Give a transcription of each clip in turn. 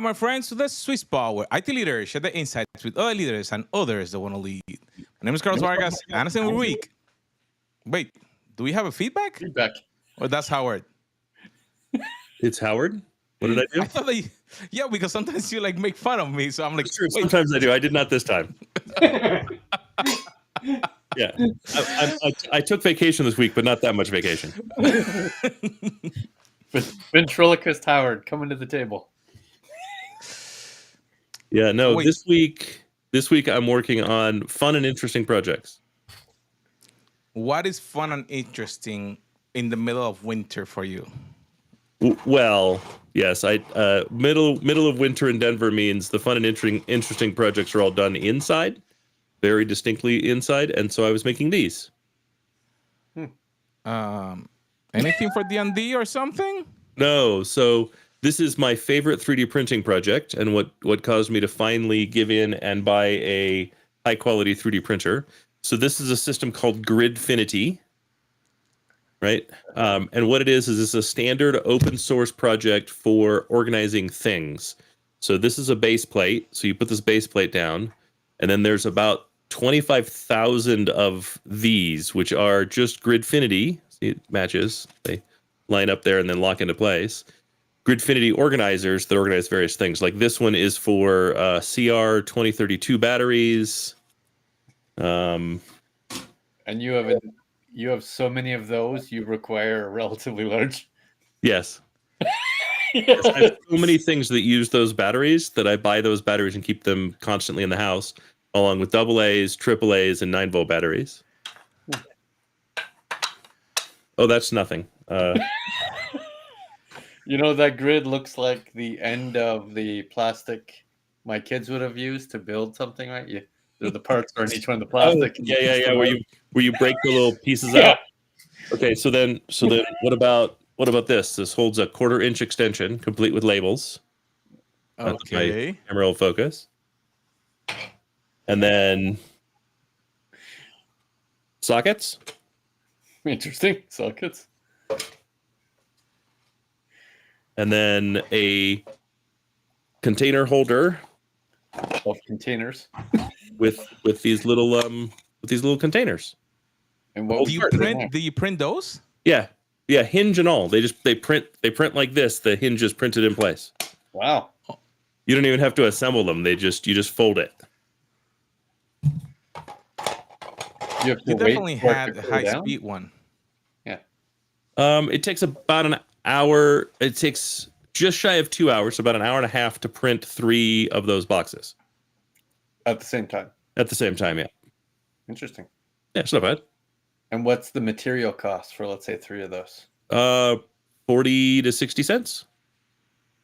my friends, to the Swiss Power IT leaders share the insights with other leaders and others that want to lead. My name is Carlos Vargas, and as every week, wait, do we have a feedback? Feedback. Or that's Howard? It's Howard. What did I do? I thought that, yeah, because sometimes you like make fun of me, so I'm like, It's true. wait, Sometimes I do. I did not this time. Yeah, I took vacation this week, but not that much vacation. Ventriloquist Howard coming to the table. Yeah, no. Wait. This week I'm working on fun and interesting projects. what is fun and interesting in the middle of winter for you? Well, yes, I middle of winter in Denver means the fun and interesting projects are all done inside, very distinctly inside, and so I was making these. Anything for D&D or something? No, so this is my favorite 3D printing project, and what caused me to finally give in and buy a high quality 3D printer. So this is a system called Gridfinity, right? And what it is it's a standard open source project for organizing things. So this is a base plate. So you put this base plate down, and then there's about 25,000 of these, which are just Gridfinity. See, it matches. They line up there and then lock into place. Gridfinity organizers that organize various things. Like this one is for CR 2032 batteries. And you have so many of those, you require a relatively large. Yes. Yes, I have so many things that use those batteries that I buy those batteries and keep them constantly in the house, along with AA's, AAA's, and 9-volt batteries. Oh, that's nothing. You know, that grid looks like the end of the plastic my kids would have used to build something, right? The parts are in each one of the plastic. Yeah. Where you break the little pieces Yeah. out. Okay, so then what about this? This holds a 1/4-inch extension, complete with labels. That's Okay. my camera will focus. And then sockets. Interesting sockets. And then a container holder Of containers. with these little containers. And what Do you print those? Yeah, hinge and all. They print like this. The hinge is printed in place. Wow. You don't even have to assemble them. You just fold it. You have to You wait definitely for it had to a cool high down? speed one. Yeah. It takes about an hour. It takes just shy of 2 hours, so about an hour and a half to print 3 of those boxes At the same time. at the same time. Yeah, Interesting. it's not bad. And what's the material cost for, let's say, 3 of those? 40 to 60 cents.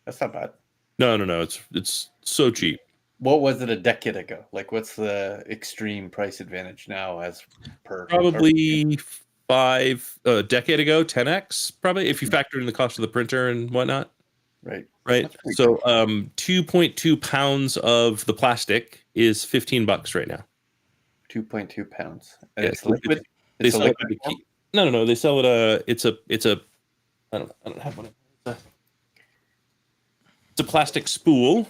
That's not bad. No. It's so cheap. What was it a decade ago? Like, what's the extreme price advantage now as per? Probably a decade ago, 10x. Probably if you factor in the cost of the printer and whatnot. Right. Right. That's pretty So 2.2 pounds of the plastic is $15 right now. 2.2 pounds. And Yeah, it's so liquid. They It's a sell it. liquid form? No. They sell it. It's a. I don't have one. It's a plastic spool.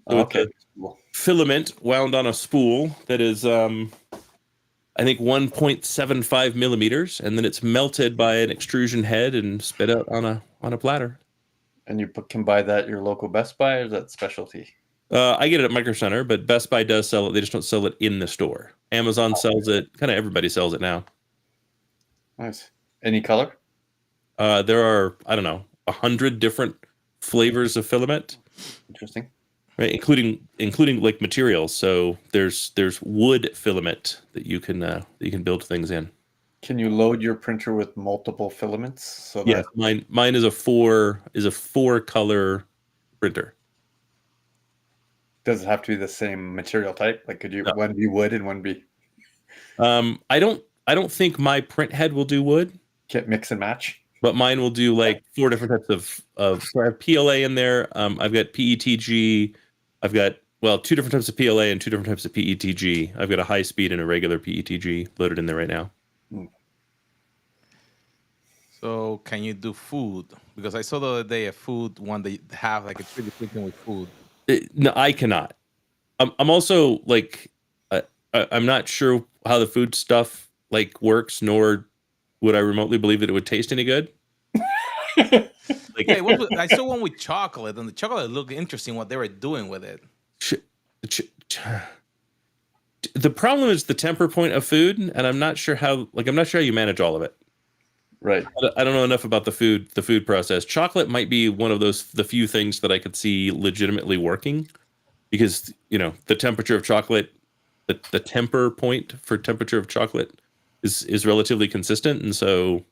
Oh, with okay. a Cool. filament wound on a spool that is, I think 1.75 millimeters, and then it's melted by an extrusion head and spit out on a platter. And you can buy that at your local Best Buy, or is that specialty? I get it at Micro Center, but Best Buy does sell it. They just don't sell it in the store. Amazon sells it. Kind of everybody sells it now. Nice. Any color? There are, I don't know, 100 different flavors of filament, Interesting. right? Including like materials. So there's wood filament that you can build things in. Can you load your printer with multiple filaments? So Yeah, that mine is a four color printer. does it have to be the same material type? Like, could you No. one be wood and one be I don't think my print head will do wood, can't mix and match? but mine will do like 4 different types of. So I have PLA in there. I've got PETG. I've got 2 different types of PLA and 2 different types of PETG. I've got a high speed and a regular PETG loaded in there right now. So can you do food? Because I saw the other day a food one they have like a 3D printing with food. No, I cannot. I'm also like, I'm not sure how the food stuff like works, nor would I remotely believe that it would taste any good. Like, Yeah, it was, I saw one with chocolate, and the chocolate looked interesting. What they were doing with it. ch- ch- ch- the problem is the temper point of food, and I'm not sure how. Like, I'm not sure how you manage all of it. Right. I don't know enough about the food process. Chocolate might be one of the few things that I could see legitimately working, because the temperature of chocolate, the temper point for temperature of chocolate is relatively consistent, and so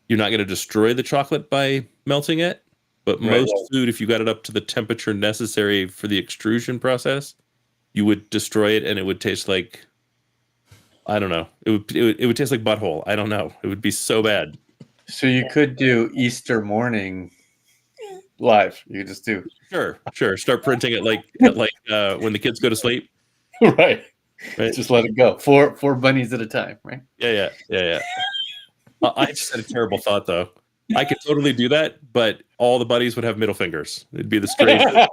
you're not going to destroy the chocolate by melting it. But Right. most food, if you got it up to the temperature necessary for the extrusion process, you would destroy it, and it would taste like, I don't know. It would taste like butthole. I don't know. It would be so bad. So you could do Easter morning live. You could just do Sure. Start printing it like when the kids go to sleep. right. Right. Just let it go. Four bunnies at a time, right? Yeah. I just had a terrible thought though. I could totally do that, but all the buddies would have middle fingers. It'd be the strangest.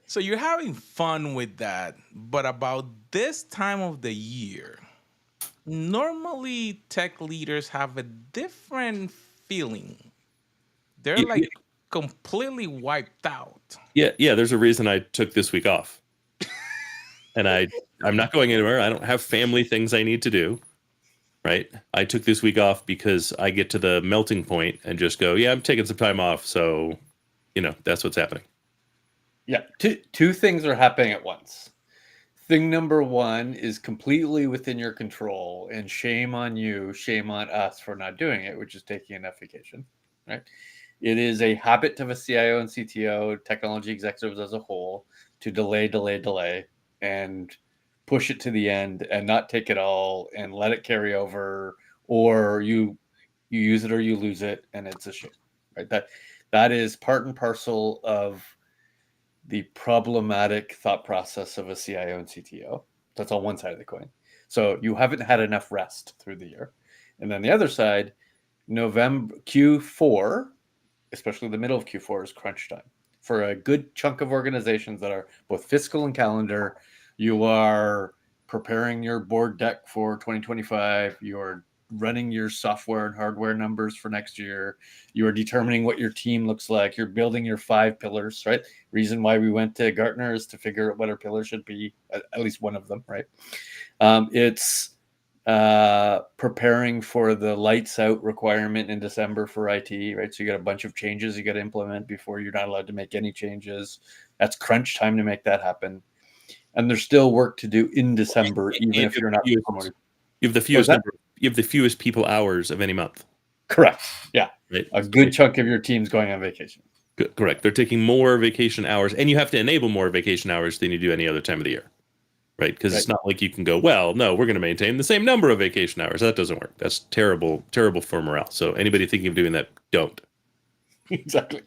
So you're having fun with that, but about this time of the year, normally tech leaders have a different feeling. They're like completely wiped out. Yeah. There's a reason I took this week off, and I'm not going anywhere. I don't have family things I need to do. Right. I took this week off because I get to the melting point and just go, yeah, I'm taking some time off. So, that's what's happening. Yeah. Two things are happening at once. Thing number one is completely within your control, and shame on you, shame on us for not doing it, which is taking enough vacation, right? It is a habit of a CIO and CTO, technology executives as a whole, to delay, and push it to the end and not take it all and let it carry over, or you use it or you lose it, and it's a shame, right? That is part and parcel of the problematic thought process of a CIO and CTO. That's on one side of the coin. So you haven't had enough rest through the year. And then the other side, November Q4, especially the middle of Q4, is crunch time. For a good chunk of organizations that are both fiscal and calendar, you are preparing your board deck for 2025. You're running your software and hardware numbers for next year. You are determining what your team looks like. You're building your 5 pillars, right? Reason why we went to Gartner is to figure out what our pillars should be, at least one of them, right? It's preparing for the lights out requirement in December for IT, right? So you got a bunch of changes you got to implement before you're not allowed to make any changes. That's crunch time to make that happen. And there's still work to do in December, even if you're not promoted. You have the fewest people hours of any month. Correct. Yeah. Right. A good chunk of your team's going on vacation. Correct. They're taking more vacation hours, and you have to enable more vacation hours than you do any other time of the year. Right? Because it's not like you can go, well, no, we're going to maintain the same number of vacation hours. That doesn't work. That's terrible for morale. So anybody thinking of doing that, don't. Exactly.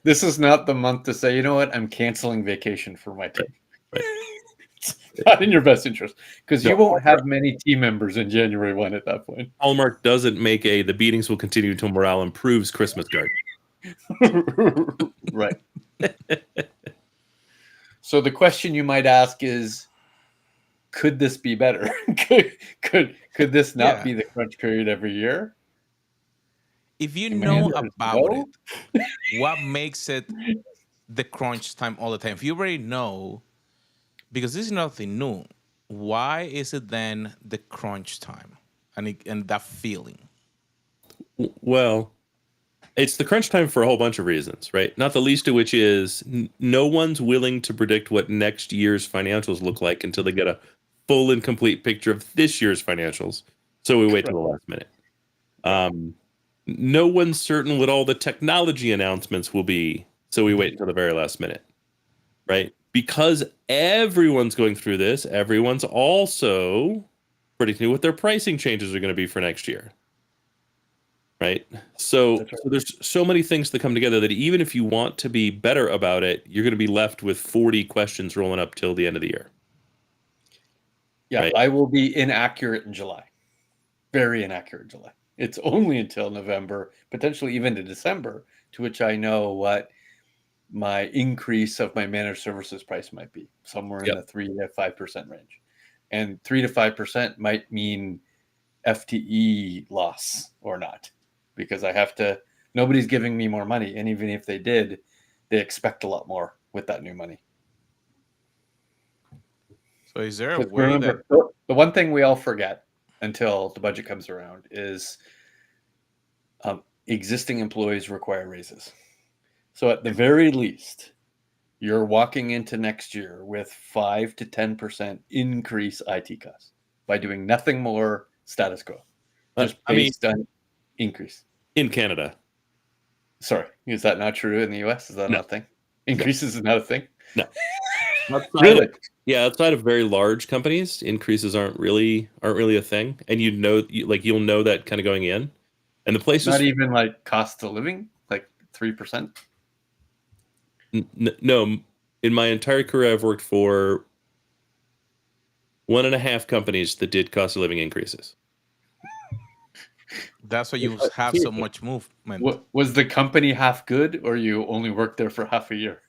This is not the month to say, you know what, I'm canceling vacation for my team. Right. It's not in your best interest, because you won't have many team members in January 1 at that point. Hallmark doesn't make the beatings will continue until morale improves Christmas card. Right. So the question you might ask is, could this be better? could this not be the crunch period every year? If you know about it, what makes it the crunch time all the time? If you already know, because this is nothing new, why is it then the crunch time and that feeling? Well, it's the crunch time for a whole bunch of reasons, right? Not the least of which is no one's willing to predict what next year's financials look like until they get a full and complete picture of this year's financials. So we wait till the last minute. No one's certain what all the technology announcements will be, so we wait until the very last minute, right? Because everyone's going through this, everyone's also predicting what their pricing changes are going to be for next year, right? So there's so many things that come together that even if you want to be better about it, you're going to be left with 40 questions rolling up till the end of the year. Yeah, right? I will be inaccurate in July. Very inaccurate in July. It's only until November, potentially even to December, to which I know what my increase of my managed services price might be, somewhere in the 3 to 5% range. And 3 to 5% might mean FTE loss or not, because I have to, nobody's giving me more money. And even if they did, they expect a lot more with that new money. So is there a Because way remember, that the one thing we all forget until the budget comes around is existing employees require raises. So at the very least, you're walking into next year with 5 to 10% increase IT costs by doing nothing more status quo, just based on increase. In Canada. Sorry, is that not true in the US? Is that No. not a thing? Increases is not a thing? No. Really? Outside of very large companies, increases aren't really a thing, and you'll know that kind of going in, and the places Not even like cost of living, like 3%. No, in my entire career, I've worked for 1.5 companies that did cost of living increases. that's why you have so much movement? What, was the company half good, or you only worked there for half a year?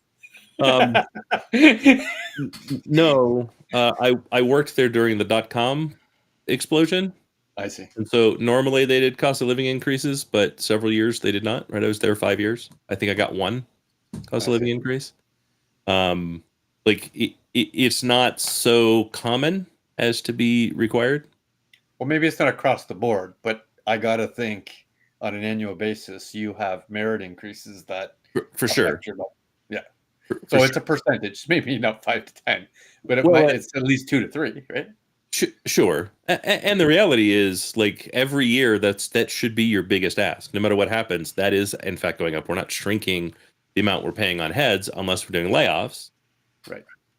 No, I worked there during the .com explosion. I see. And so normally they did cost of living increases, but several years they did not. Right, I was there 5 years. I think I got one cost of living increase. It's not so common as to be required. Well, maybe it's not across the board, but I gotta think on an annual basis you have merit increases that For sure. Yeah. For So it's a percentage, maybe not 5 to 10, but it's at least 2 to 3, right? Sure. And the reality is, like, every year that should be your biggest ask. No matter what happens, that is in fact going up. We're not shrinking the amount we're paying on heads unless we're doing layoffs.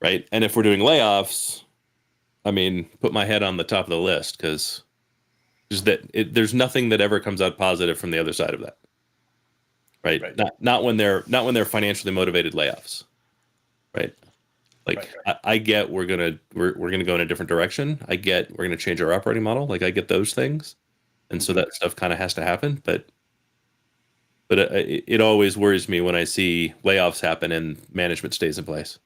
Right. And if we're doing layoffs, I mean, put my head on the top of the list, because there's nothing that ever comes out positive from the other side of that. Right. Not when they're financially motivated layoffs. Right. Like, I get we're gonna go in a different direction. I get we're gonna change our operating model. Like, I get those things, and so that stuff kind of has to happen. But it always worries me when I see layoffs happen and management stays in place.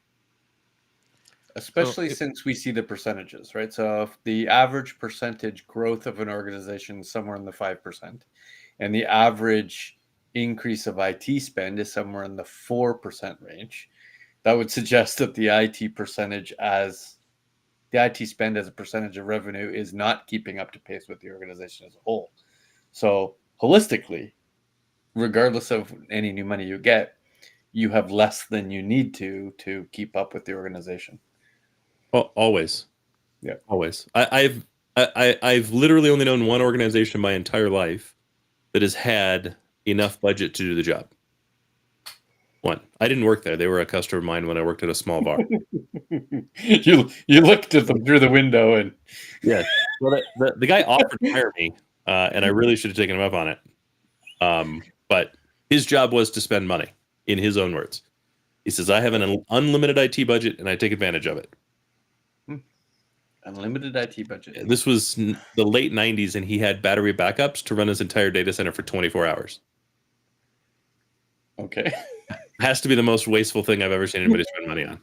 Especially since we see the percentages, right? So if the average percentage growth of an organization is somewhere in the 5%, and the average increase of IT spend is somewhere in the 4% range, that would suggest that the IT spend as a percentage of revenue is not keeping up to pace with the organization as a whole. So holistically, regardless of any new money you get, you have less than you need to keep up with the organization. Always. Yeah. Always. I've literally only known one organization my entire life that has had enough budget to do the job. One. I didn't work there. They were a customer of mine when I worked at a small bar. You looked at them through the window and yeah. Well, the guy offered to hire me, and I really should have taken him up on it. But his job was to spend money, in his own words. He says, I have an unlimited IT budget and I take advantage of it. Unlimited IT budget. This was the late 90s, and he had battery backups to run his entire data center for 24 hours. Okay. Has to be the most wasteful thing I've ever seen anybody spend money on.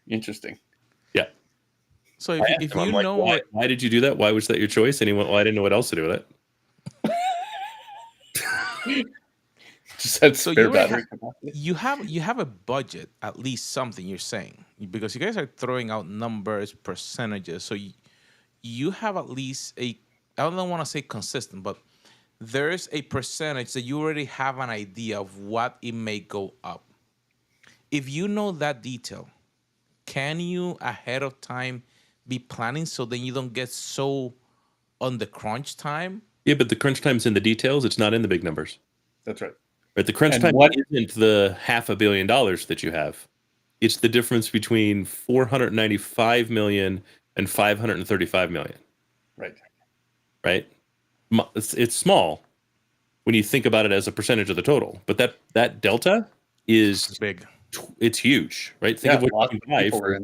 Interesting. Yeah. So if you know why did you do that? Why was that your choice? And he went, well, I didn't know what else to do with it. Just had spare battery capacity. you have a budget, at least something you're saying, because you guys are throwing out numbers, percentages. So you have at least I don't want to say consistent, but there's a percentage that you already have an idea of what it may go up. If you know that detail, can you ahead of time be planning so then you don't get so on the crunch time? Yeah, but the crunch time's in the details. It's not in the big numbers. That's right. Right. The crunch time isn't the $500 million that you have. It's the difference between 495 million and 535 million. Right. Right. It's small when you think about it as a percentage of the total, but that delta is big. It's huge, right? Think of what you can buy for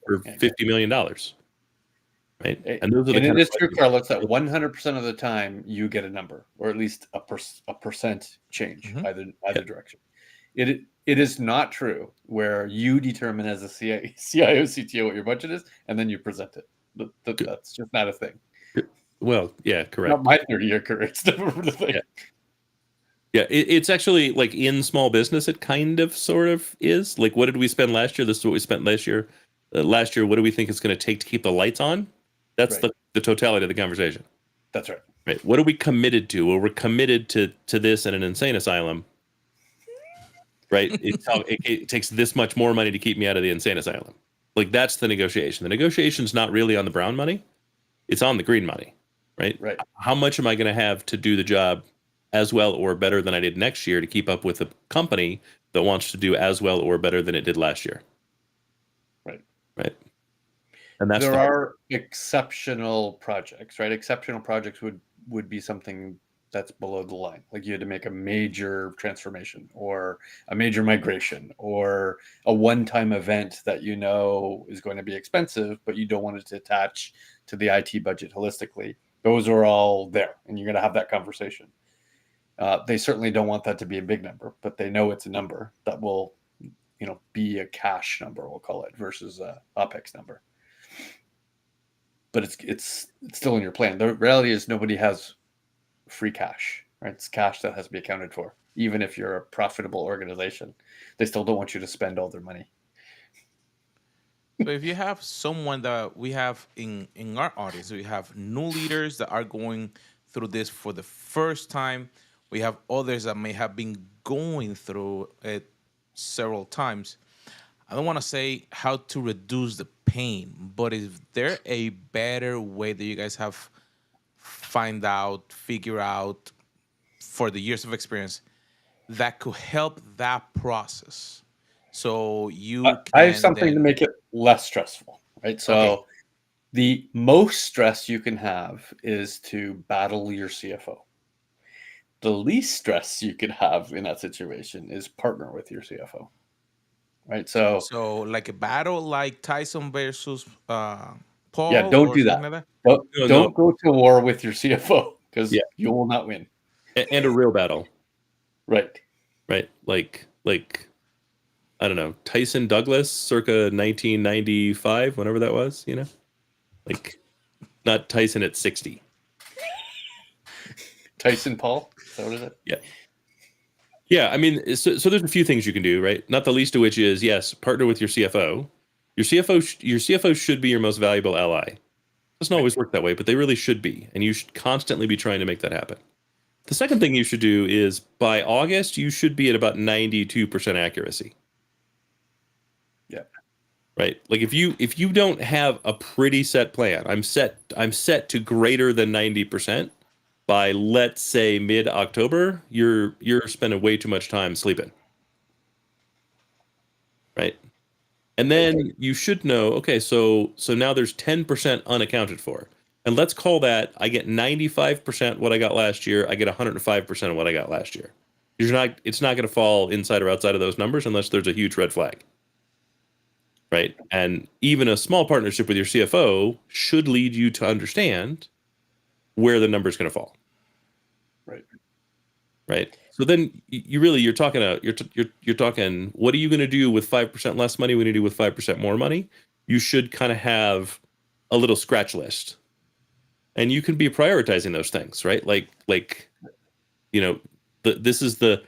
$50 million, right? And those are the it is true, Carlos, that 100% of the time you get a number, or at least a percent change, either direction. It is not true where you determine as a CIO, CTO what your budget is, and then you present it. That's just not a thing. Well, yeah, correct. Not my 30-year career. It's never the thing. Yeah. Yeah, it's actually like in small business, it kind of sort of is. Like, what did we spend last year? This is what we spent last year. Last year, what do we think it's going to take to keep the lights on? That's Right. the totality of the conversation. That's right. Right. What are we committed to? Well, we're committed to this in an insane asylum. Right. It takes this much more money to keep me out of the insane asylum. Like, that's the negotiation. The negotiation's not really on the brown money. It's on the green money. Right. Right. How much am I going to have to do the job as well or better than I did next year to keep up with a company that wants to do as well or better than it did last year? Right. Right. And that's there are exceptional projects, right? Exceptional projects would be something that's below the line. Like you had to make a major transformation or a major migration or a one-time event that you know is going to be expensive, but you don't want it to attach to the IT budget holistically. Those are all there, and you're going to have that conversation. They certainly don't want that to be a big number, but they know it's a number that will, be a cash number, we'll call it, versus a OpEx number. But it's still in your plan. The reality is nobody has free cash, right? It's cash that has to be accounted for. Even if you're a profitable organization, they still don't want you to spend all their money. So if you have someone that we have in our audience, we have new leaders that are going through this for the first time. We have others that may have been going through it several times. I don't want to say how to reduce the pain, but is there a better way that you guys have figure out for the years of experience that could help that process? So I have something to make it less stressful, right? So Okay. the most stress you can have is to battle your CFO. The least stress you can have in that situation is partner with your CFO, right? So like a battle like Tyson versus Paul yeah, don't or do something that. like that? No. Don't go to war with your CFO because Yeah. you will not win. And a real battle. Right. Right. Like I don't know, Tyson Douglas circa 1995, whenever that was, like not Tyson at 60. Tyson Paul, is that what is it? Yeah. Yeah. I mean, so there's a few things you can do, right? Not the least of which is, yes, partner with your CFO. Your CFO should be your most valuable ally. It doesn't always work that way, but they really should be. And you should constantly be trying to make that happen. The second thing you should do is by August, you should be at about 92% accuracy. Yeah. Right. Like if you don't have a pretty set plan, I'm set to greater than 90% by, let's say, mid-October, you're spending way too much time sleeping. Right. And then you should know, okay, so now there's 10% unaccounted for. And let's call that I get 95% what I got last year, I get 105% of what I got last year. It's not going to fall inside or outside of those numbers unless there's a huge red flag. Right. And even a small partnership with your CFO should lead you to understand where the number is going to fall. Right. Right. So then you're talking what are you going to do with 5% less money when you do with 5% more money? You should kind of have a little scratch list. And you can be prioritizing those things, right? This is the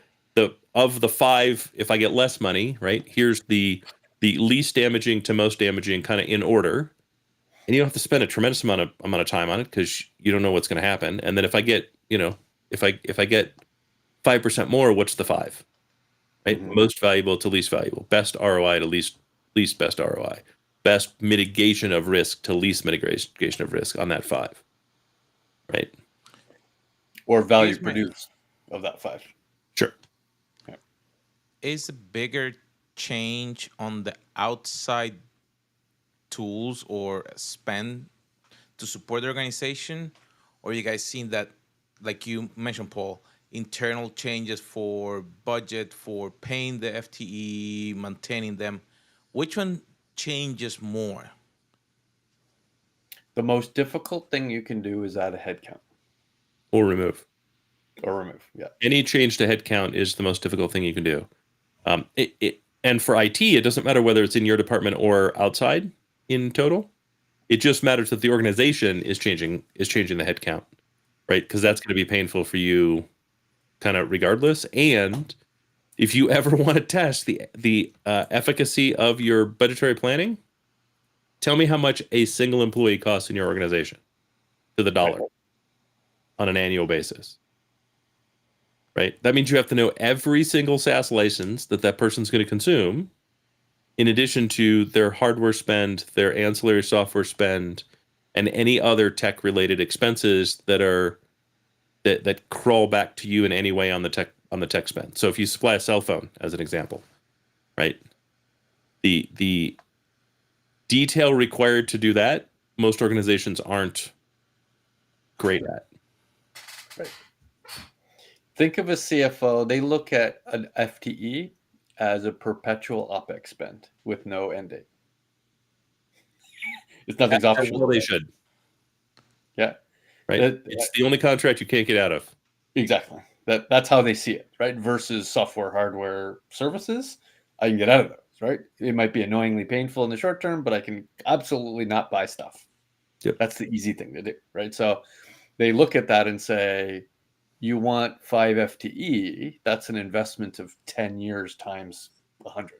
of the 5, if I get less money, right? Here's the least damaging to most damaging kind of in order. And you don't have to spend a tremendous amount of time on it because you don't know what's going to happen. And then if I get, if I get 5% more, what's the 5? Right? Mhm. Most valuable to least valuable, best ROI to least best ROI, best mitigation of risk to least mitigation of risk on that 5. Right? Or value Here's my- produced of that 5. Sure. Is a bigger change on the outside tools or spend to support the organization, or you guys seen that, like you mentioned, Paul, internal changes for budget, for paying the FTE, maintaining them? Which one changes more? The most difficult thing you can do is add a headcount Or remove. or remove. Yeah. Any change to headcount is the most difficult thing you can do. And for IT, it doesn't matter whether it's in your department or outside in total. It just matters that the organization is changing the headcount, right? Because that's going to be painful for you, kind of regardless. And if you ever want to test the efficacy of your budgetary planning, tell me how much a single employee costs in your organization to the dollar on an annual basis. Right? That means you have to know every single SaaS license that person's going to consume, in addition to their hardware spend, their ancillary software spend, and any other tech-related expenses that crawl back to you in any way on the tech spend. So if you supply a cell phone, as an example, right? The detail required to do that, most organizations aren't great at. Right. Think of a CFO, they look at an FTE as a perpetual OpEx spend with no end date. It's nothing's optional. Well, they should. Yeah. Right. It's the only contract you can't get out of. Exactly. That's how they see it, right? Versus software, hardware, services, I can get out of those, right? It might be annoyingly painful in the short term, but I can absolutely not buy stuff. Yep. That's the easy thing to do, right? So they look at that and say, you want 5 FTE, that's an investment of 10 years times 100.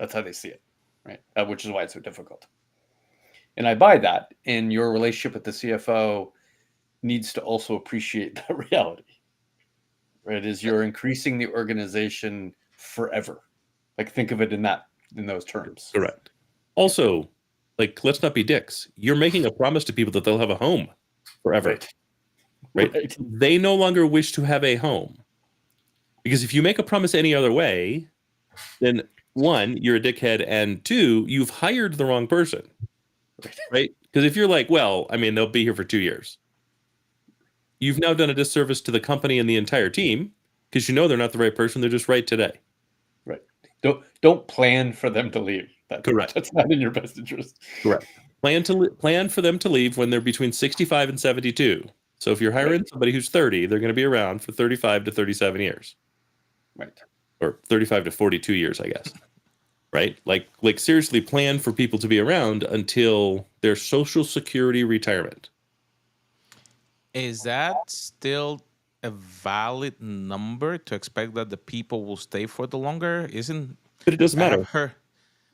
That's how they see it, right? Which is why it's so difficult. And I buy that. And your relationship with the CFO needs to also appreciate that reality, right? Is you're increasing the organization forever. Like, think of it in those terms. Correct. Also, like, let's not be dicks. You're making a promise to people that they'll have a home forever. Right? They no longer wish to have a home. Because if you make a promise any other way, then 1, you're a dickhead, and 2, you've hired the wrong person. Right? Because if you're like, well, I mean, they'll be here for 2 years. You've now done a disservice to the company and the entire team, because you know they're not the right person. They're just right today. Right. Don't plan for them to leave. Correct. That's not in your best interest. Correct. Plan for them to leave when they're between 65 and 72. So if you're hiring somebody who's 30, they're going to be around for 35 to 37 years. Right. Or 35 to 42 years, I guess. Right? Like seriously plan for people to be around until their Social Security retirement. Is that still a valid number to expect that the people will stay for the longer? But it doesn't matter.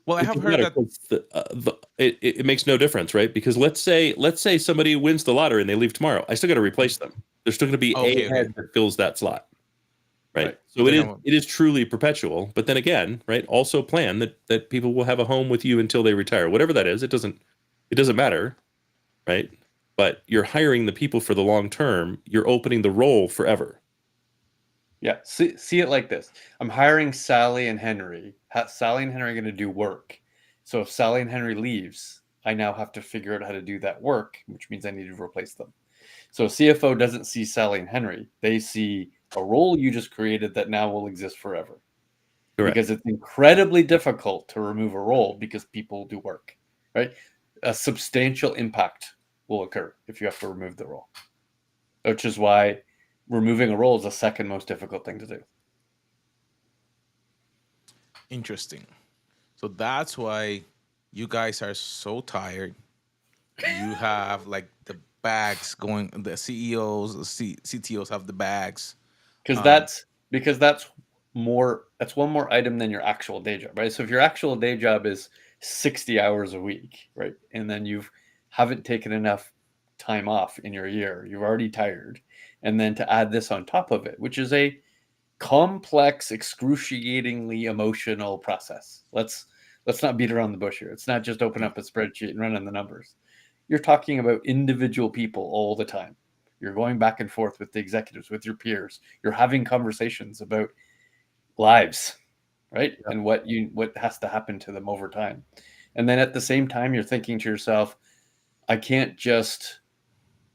I have heard that it makes no difference, right? Because let's say somebody wins the lottery and they leave tomorrow. I still got to replace them. There's still going to be a head that fills that slot, right? So it is truly perpetual. But then again, right? Also plan that people will have a home with you until they retire, whatever that is. It doesn't matter, right? But you're hiring the people for the long term. You're opening the role forever. Yeah, see it like this. I'm hiring Sally and Henry. Sally and Henry are going to do work. So if Sally and Henry leaves, I now have to figure out how to do that work, which means I need to replace them. So CFO doesn't see Sally and Henry. They see a role you just created that now will exist forever. Correct. Because it's incredibly difficult to remove a role because people do work, right? A substantial impact will occur if you have to remove the role, which is why removing a role is the second most difficult thing to do. Interesting. So that's why you guys are so tired. You have like the bags going. The CEOs, CTOs have the bags. Because that's one more item than your actual day job, right? So if your actual day job is 60 hours a week, right, and then you haven't taken enough time off in your year, you're already tired, and then to add this on top of it, which is a complex, excruciatingly emotional process. Let's not beat around the bush here. It's not just open up a spreadsheet and run on the numbers. You're talking about individual people all the time. You're going back and forth with the executives, with your peers. You're having conversations about lives, right? Yeah. And what has to happen to them over time. And then at the same time, you're thinking to yourself, I can't just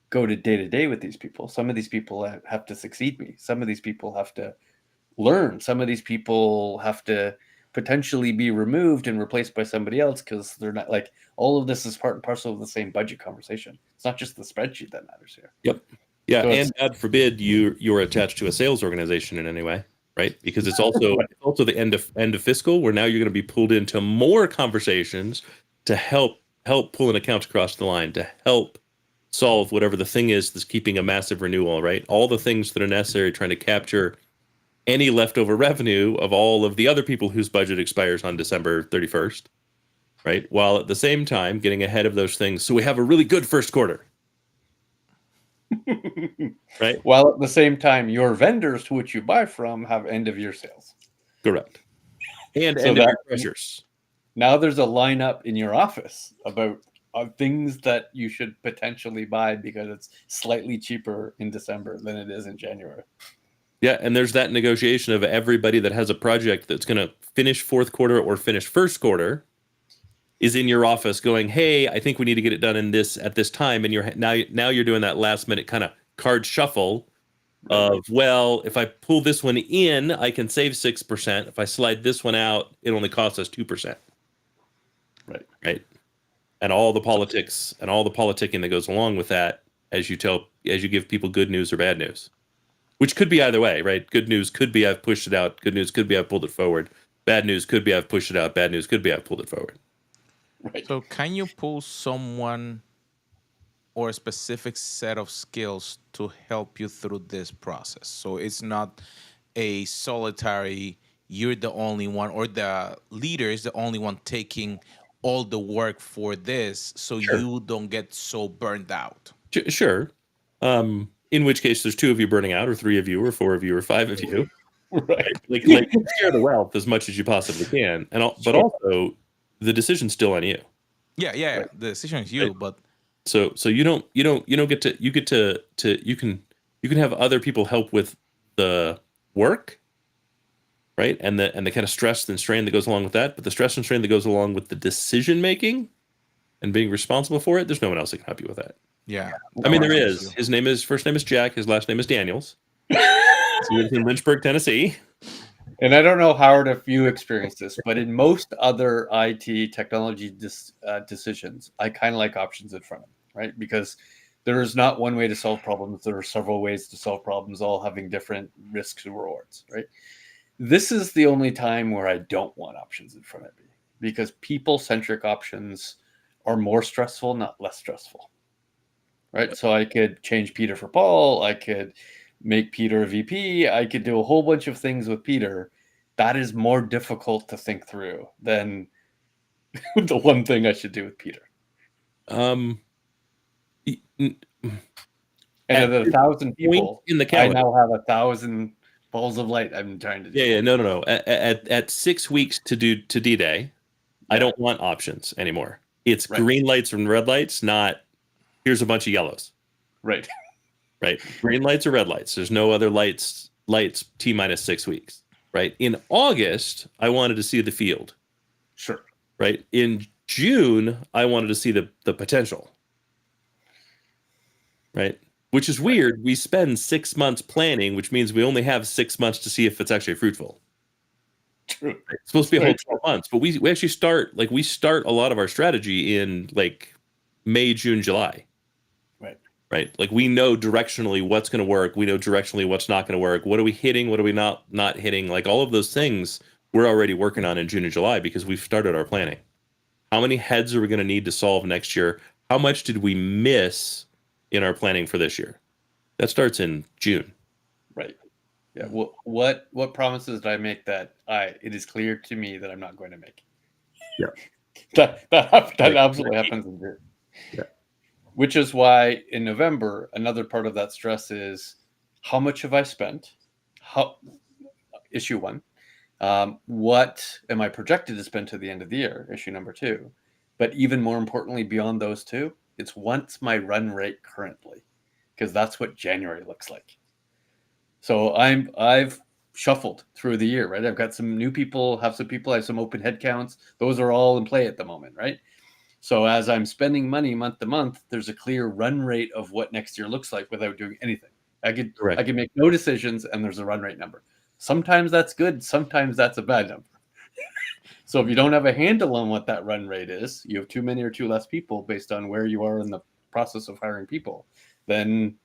go to day with these people. Some of these people have to succeed me. Some of these people have to learn. Some of these people have to potentially be removed and replaced by somebody else because they're not, like, all of this is part and parcel of the same budget conversation. It's not just the spreadsheet that matters here. Yep. Yeah. So and God forbid you're attached to a sales organization in any way. right? Because it's also the end of fiscal, where now you're going to be pulled into more conversations to help pull an account across the line, to help solve whatever the thing is that's keeping a massive renewal, right? All the things that are necessary, trying to capture any leftover revenue of all of the other people whose budget expires on December 31st, right? While at the same time getting ahead of those things, so we have a really good first quarter, right? While at the same time, your vendors to which you buy from have end of year sales. Correct. And So end of year that- pressures. Now there's a lineup in your office about things that you should potentially buy because it's slightly cheaper in December than it is in January. Yeah, and there's that negotiation of everybody that has a project that's going to finish fourth quarter or finish first quarter is in your office going, "Hey, I think we need to get it done at this time," and you're now you're doing that last minute kind of card shuffle of, well, if I pull this one in, I can save 6%. If I slide this one out, it only costs us 2%. Right. And all the politics and all the politicking that goes along with that as you give people good news or bad news. Which could be either way, right? Good news could be I've pushed it out. Good news could be I've pulled it forward. Bad news could be I've pushed it out. Bad news could be I've pulled it forward. Right. So can you pull someone or a specific set of skills to help you through this process? So it's not a solitary, you're the only one, or the leader is the only one taking all the work for this, so you don't get so burned out. Sure. In which case there's 2 of you burning out, or 3 of you, or 4 of you, or 5 of you. Right. Like share the wealth as much as you possibly can. But also the decision's still on you. Yeah. The decision is you, Right. but So you get to you can have other people help with the work, right? And the kind of stress and strain that goes along with that, but the stress and strain that goes along with the decision making and being responsible for it, there's no one else that can help you with that. yeah. I mean, there It's is. you. His first name is Jack. His last name is Daniels. He lives in Lynchburg, Tennessee. And I don't know, Howard, if you experience this, but in most other IT technology decisions, I kind of like options in front of me, right? Because there is not one way to solve problems. There are several ways to solve problems, all having different risks and rewards, right? This is the only time where I don't want options in front of me, because people-centric options are more stressful, not less stressful, right? So I could change Peter for Paul. I could make Peter a VP. I could do a whole bunch of things with Peter. That is more difficult to think through than the one thing I should do with Peter. Um, And at 1,000 people, in the I calendar. now have 1,000 balls of light I'm trying to do. Yeah, no. At 6 weeks to D-Day, I don't want options anymore. It's Right. green lights and red lights, not here's a bunch of yellows. Right. Right? Green lights or red lights. There's no other lights T-minus 6 weeks. Right? In August, I wanted to see the field. Sure. Right? In June, I wanted to see the potential. Right? Which is weird. We spend 6 months planning, which means we only have 6 months to see if it's actually fruitful. True. It's supposed to be a whole Right. 12 months, but we actually start a lot of our strategy in like May, June, July. Right? Like we know directionally what's going to work. We know directionally what's not going to work. What are we hitting? What are we not hitting? Like all of those things we're already working on in June and July because we've started our planning. How many heads are we going to need to solve next year? How much did we miss in our planning for this year? That starts in June. Right. Yeah. What promises did I make that it is clear to me that I'm not going to make? Yeah. That absolutely happens in June. Yeah. Which is why in November, another part of that stress is how much have I spent? Issue 1. What am I projected to spend to the end of the year? Issue number 2. But even more importantly, beyond those two, it's what's my run rate currently, because that's what January looks like. So I've shuffled through the year, right? I've got some new people, I have some open head counts. Those are all in play at the moment, right? So as I'm spending money month to month, there's a clear run rate of what next year looks like without doing anything. I could make no decisions, and there's a run rate number. Sometimes that's good. Sometimes that's a bad number. So if you don't have a handle on what that run rate is, you have too many or too less people based on where you are in the process of hiring people, then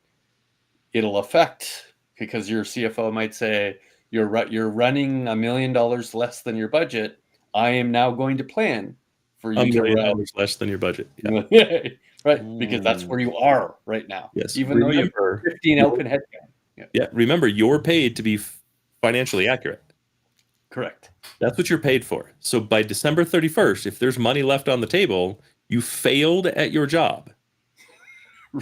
it'll affect, because your CFO might say, You're running $1 million less than your budget. I am now going to plan for $1 you to million run less than your budget. Yeah. right, because that's where you are right now. Yes. Even though you have Remember, 15 open headcount. yeah. Remember, you're paid to be financially accurate. Correct. That's what you're paid for. So by December 31st, if there's money left on the table, you failed at your job.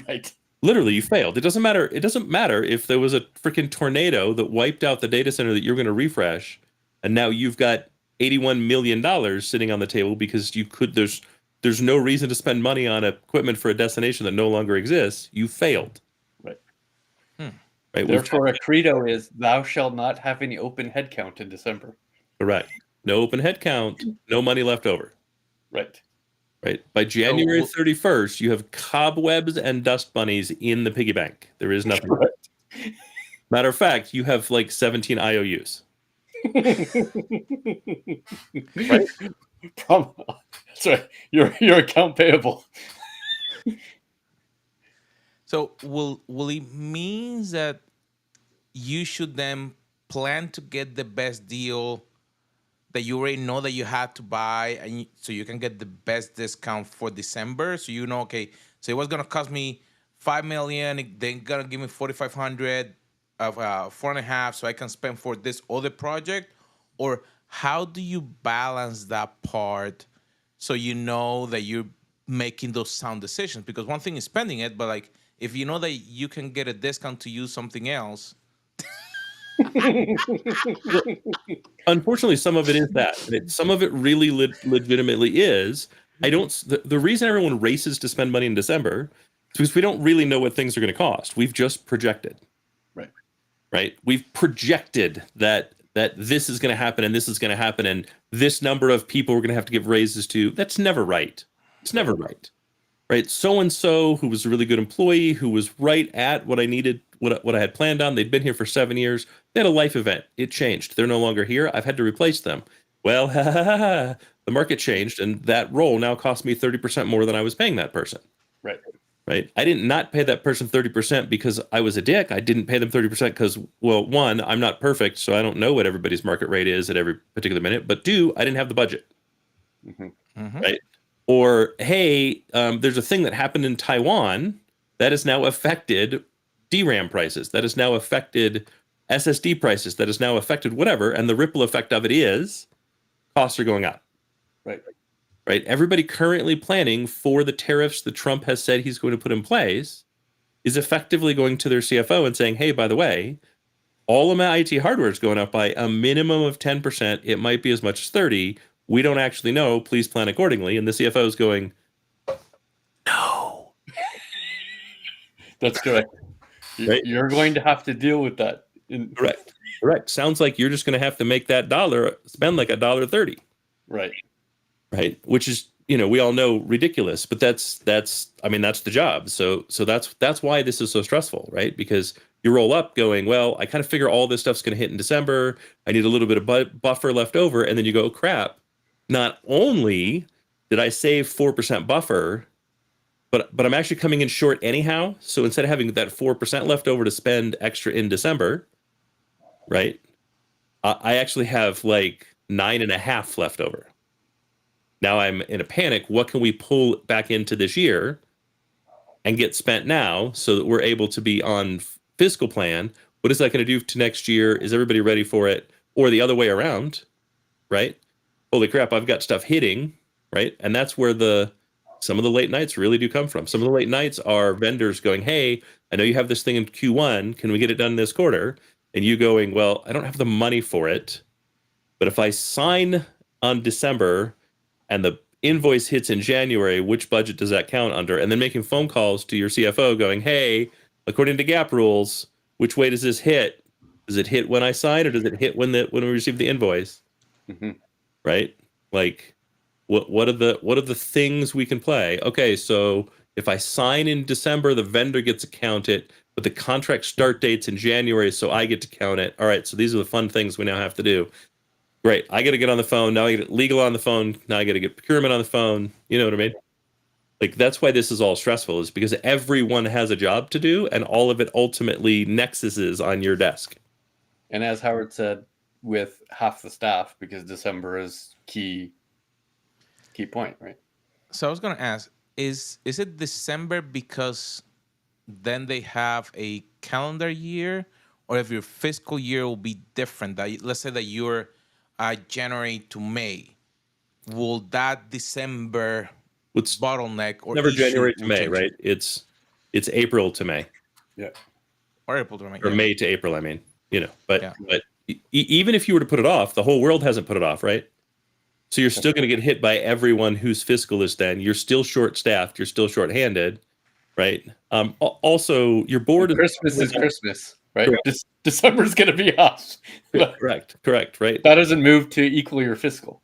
Right. Literally, you failed. It doesn't matter. It doesn't matter if there was a freaking tornado that wiped out the data center that you're going to refresh, and now you've got $81 million sitting on the table because you could. There's no reason to spend money on equipment for a destination that no longer exists. You failed. Right. Right. Therefore, a credo is thou shalt not have any open headcount in December. Correct. No open headcount. No money left over. Right. Right. By January 31st, you have cobwebs and dust bunnies in the piggy bank. There is nothing. Right. Matter of fact, you have like 17 IOUs. Right? Sorry, your account payable. So will it means that you should then plan to get the best deal that you already know that you had to buy, and so you can get the best discount for December? So you know, okay, so it was gonna cost me $5 million, they're gonna give me 4,500 of 4.5, so I can spend for this other project? Or how do you balance that part so you know that you're making those sound decisions? Because one thing is spending it, but like if you know that you can get a discount to use something else. Unfortunately, some of it is that. Some of it really legitimately is. The reason everyone races to spend money in December is because we don't really know what things are going to cost. We've just projected. Right. We've projected that this is going to happen and this is going to happen and this number of people we're going to have to give raises to. That's never right. It's never right. Right. So-and-so who was a really good employee, who was right at what I needed, what I had planned on. They'd been here for 7 years. They had a life event. It changed. They're no longer here. I've had to replace them. Well, the market changed and that role now cost me 30% more than I was paying that person. Right. I didn't not pay that person 30% because I was a dick. I didn't pay them 30% because, well, one, I'm not perfect, so I don't know what everybody's market rate is at every particular minute. But two, I didn't have the budget. Right. Or, hey, there's a thing that happened in Taiwan that has now affected DRAM prices, that has now affected SSD prices, that has now affected whatever. And the ripple effect of it is costs are going up. Right. Everybody currently planning for the tariffs that Trump has said he's going to put in place is effectively going to their CFO and saying, hey, by the way, all of my IT hardware is going up by a minimum of 10%. It might be as much as 30. We don't actually know. Please plan accordingly. And the CFO is going, no. That's correct. Right? You're going to have to deal with that. Correct. Sounds like you're just going to have to make that dollar spend like $1.30. Right. Which is, we all know ridiculous, but that's the job. So that's why this is so stressful, right? Because you roll up going, well, I kind of figure all this stuff's going to hit in December. I need a little bit of buffer left over. And then you go, crap. Not only did I save 4% buffer, but I'm actually coming in short anyhow. So instead of having that 4% left over to spend extra in December, right? I actually have like 9.5 left over. Now I'm in a panic. What can we pull back into this year and get spent now so that we're able to be on fiscal plan? What is that going to do to next year? Is everybody ready for it? Or the other way around, right? Holy crap, I've got stuff hitting, right? And that's where some of the late nights really do come from. Some of the late nights are vendors going, hey, I know you have this thing in Q1. Can we get it done this quarter? And you going, well, I don't have the money for it. But if I sign on December and the invoice hits in January, which budget does that count under? And then making phone calls to your CFO going, hey, according to GAAP rules, which way does this hit? Does it hit when I sign or does it hit when we receive the invoice? Right? Like, what are the things we can play? Okay, so if I sign in December, the vendor gets to count it, but the contract start date's in January, so I get to count it. All right, so these are the fun things we now have to do. Great. I got to get on the phone. Now I get legal on the phone. Now I got to get procurement on the phone. You know what I mean? Like, that's why this is all stressful, is because everyone has a job to do and all of it ultimately nexuses on your desk. And as Howard said, with half the staff, because December is key point, right? So I was gonna ask, is it December because then they have a calendar year, or if your fiscal year will be different? That let's say that you're January to May, will that December It's bottleneck or never issue January to will May, change? right? It's April to May, Yeah. Or April to May? or Yeah. May to April. I mean, but Yeah. even if you were to put it off, the whole world hasn't put it off, right? So you're still going to get hit by everyone whose fiscal is then. You're still short-staffed. You're still short-handed, right? Also, your board And Christmas is Christmas, right? Correct. December's going to be off. But correct, right? that doesn't move to equal your fiscal.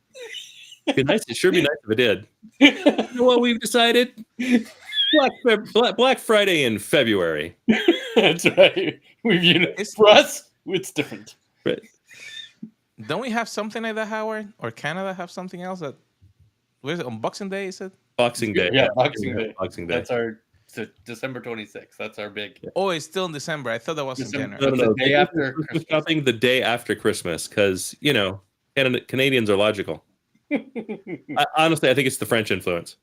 It'd be nice. It sure be nice if it did. You know what we've decided? Black Friday in February. That's right. For us, it's different. Right. Don't we have something like that, Howard? Or Canada have something else that? What is it, on Boxing Day? Is it? Boxing Day. Yeah, Boxing Day. Boxing Day. That's our December 26th. That's our big. Oh, it's still in December. I thought that was in December- January. No. The day after Christmas Christmas. shopping the day after Christmas, because Canadians are logical. Honestly, I think it's the French influence.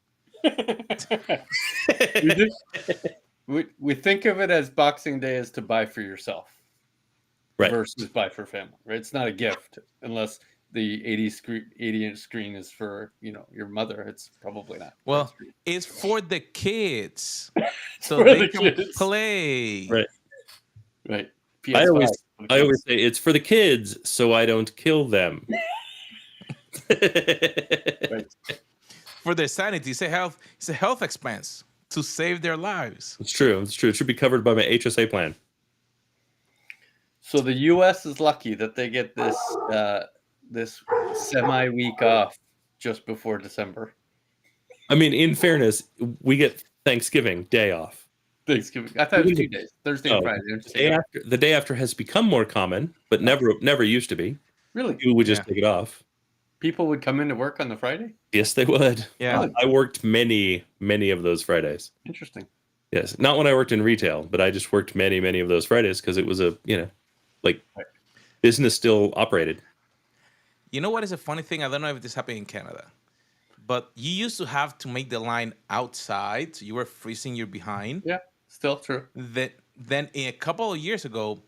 we think of it as Boxing Day is to buy for yourself, Right. versus buy for family. Right? It's not a gift unless the 80-inch screen is for your mother. It's probably not. Well, it's for the kids, so for they the can kids. play. Right. Right. I PS5 always for the I always kids. say it's for the kids, so I don't kill them. Right. For their sanity. It's a health expense to save their lives. It's true. It's true. It should be covered by my HSA plan. So the U.S. is lucky that they get this semi-week off just before December. I mean, in fairness, we get Thanksgiving day off. Thanksgiving. I thought it was 2 days, Thursday and Oh, Friday. I'm just saying. The day after has become more common, but never used to be. Really, People would just Yeah. take it off. people would come into work on the Friday. Yes, they would. Yeah. I worked many of those Fridays. Interesting. Yes, not when I worked in retail, but I just worked many of those Fridays because it was business still operated. You know what is a funny thing? I don't know if this happened in Canada, but you used to have to make the line outside, so you were freezing your behind. Yeah, still true. Then a couple of years ago,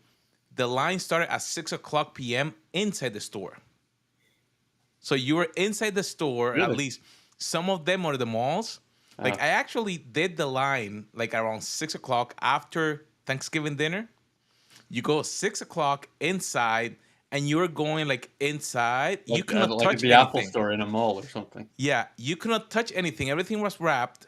the line started at 6:00 p.m. inside the store. So you were inside the store, Really? at least some of them or the malls. Like Uh-huh. I actually did the line like around 6:00 after Thanksgiving dinner. You go 6:00 inside, and you're going like inside. You cannot like touch the Apple anything. store in a mall or something. Yeah, you cannot touch anything. Everything was wrapped.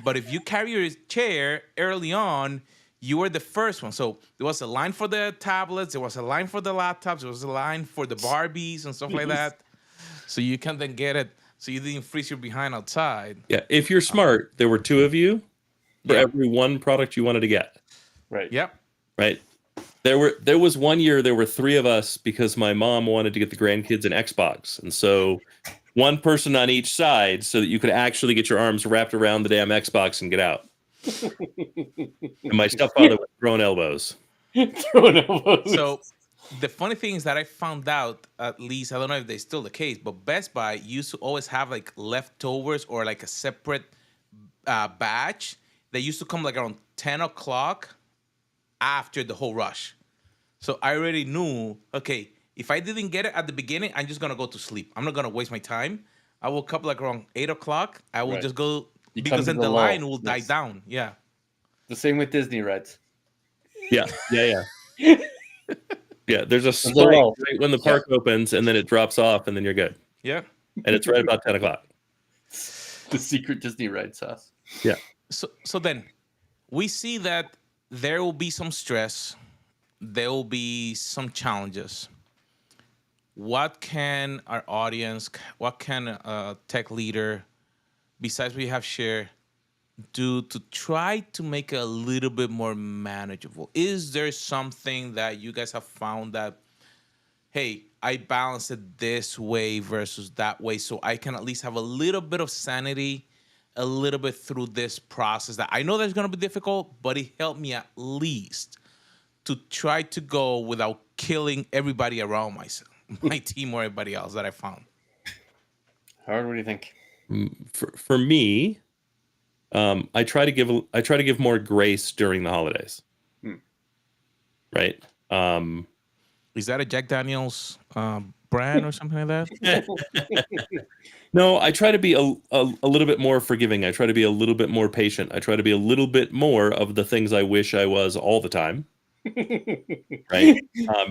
But if you carry your chair early on, you were the first one. So there was a line for the tablets, there was a line for the laptops, there was a line for the Barbies and stuff like that. So you can then get it. So you didn't freeze your behind outside. Yeah, if you're smart, there were two of you for Yeah. every one product you wanted to get. Right. Yep. Right. There was one year there were three of us because my mom wanted to get the grandkids an Xbox, and so one person on each side so that you could actually get your arms wrapped around the damn Xbox and get out. And my stepfather was throwing elbows. Throwing elbows. So the funny thing is that I found out, at least, I don't know if they're still the case, but Best Buy used to always have like leftovers or like a separate batch that used to come like around 10:00 after the whole rush. So I already knew, okay, if I didn't get it at the beginning, I'm just gonna go to sleep. I'm not gonna waste my time. I woke up like around 8:00. I will Right. just go You because come then to the the lull. line will die Yes. down. Yeah. The same with Disney rides. Yeah. Yeah, there's a spike lull. right when the park opens, and then it drops off, and then you're good. Yeah. And it's right about 10:00. The secret Disney ride sauce. Yeah. So then we see that there will be some stress, there will be some challenges. What can our audience, what can a tech leader, besides what you have shared, do to try to make it a little bit more manageable? Is there something that you guys have found that, hey, I balance it this way versus that way so I can at least have a little bit of sanity a little bit through this process that I know that's going to be difficult, but it helped me at least to try to go without killing everybody around myself, my team or everybody else that I found. Howard, what do you think? For me, I try to give more grace during the holidays. Right. Is that a Jack Daniels brand or something like that? No, I try to be a little bit more forgiving. I try to be a little bit more patient. I try to be a little bit more of the things I wish I was all the time. Right.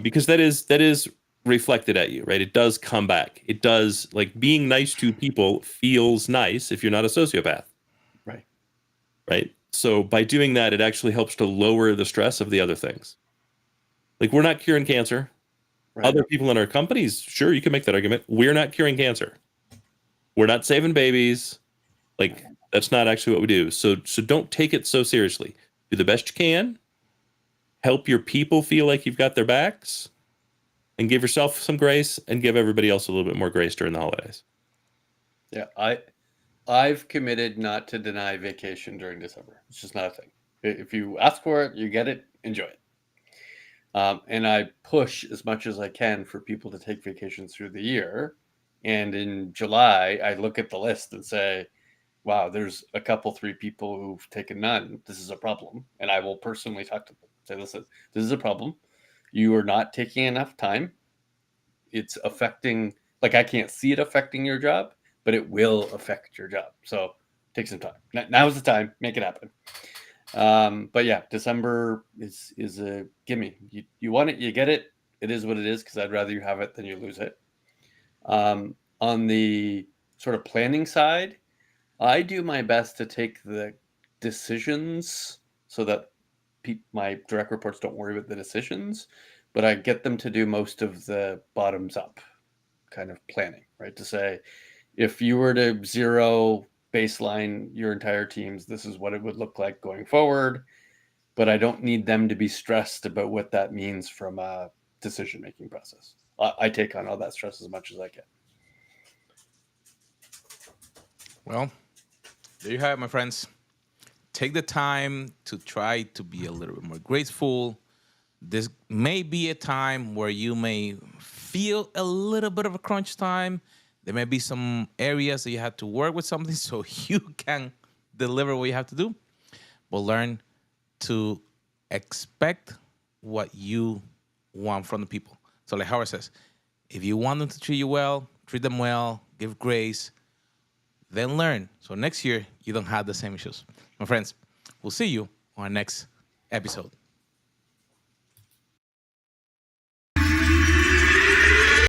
Because that is reflected at you, right? It does come back. It does, like, being nice to people feels nice if you're not a sociopath. Right. Right. So by doing that, it actually helps to lower the stress of the other things. Like, we're not curing cancer. Right. Other people in our companies, sure, you can make that argument. We're not curing cancer. We're not saving babies. Like, that's not actually what we do. So don't take it so seriously. Do the best you can. Help your people feel like you've got their backs, and give yourself some grace, and give everybody else a little bit more grace during the holidays. Yeah, I've committed not to deny vacation during December. It's just not a thing. If you ask for it, you get it. Enjoy it. And I push as much as I can for people to take vacations through the year. And in July, I look at the list and say, wow, there's a couple, 3 people who've taken none. This is a problem. And I will personally talk to them. Say, listen, this is a problem. You are not taking enough time. It's affecting, like, I can't see it affecting your job, but it will affect your job. So take some time. Now's the time. Make it happen. But yeah, December is a gimme. You want it, you get it. It is what it is, because I'd rather you have it than you lose it. On the sort of planning side, I do my best to take the decisions so that my direct reports don't worry about the decisions, but I get them to do most of the bottoms up kind of planning, right? To say, if you were to zero baseline your entire teams, this is what it would look like going forward. But I don't need them to be stressed about what that means from a decision-making process. I take on all that stress as much as I can. Well, there you have it, my friends. Take the time to try to be a little bit more graceful. This may be a time where you may feel a little bit of a crunch time. There may be some areas that you have to work with something so you can deliver what you have to do. But learn to expect what you want from the people. So like Howard says, if you want them to treat you well, treat them well, give grace, then learn. So next year, you don't have the same issues. My friends, we'll see you on our next episode.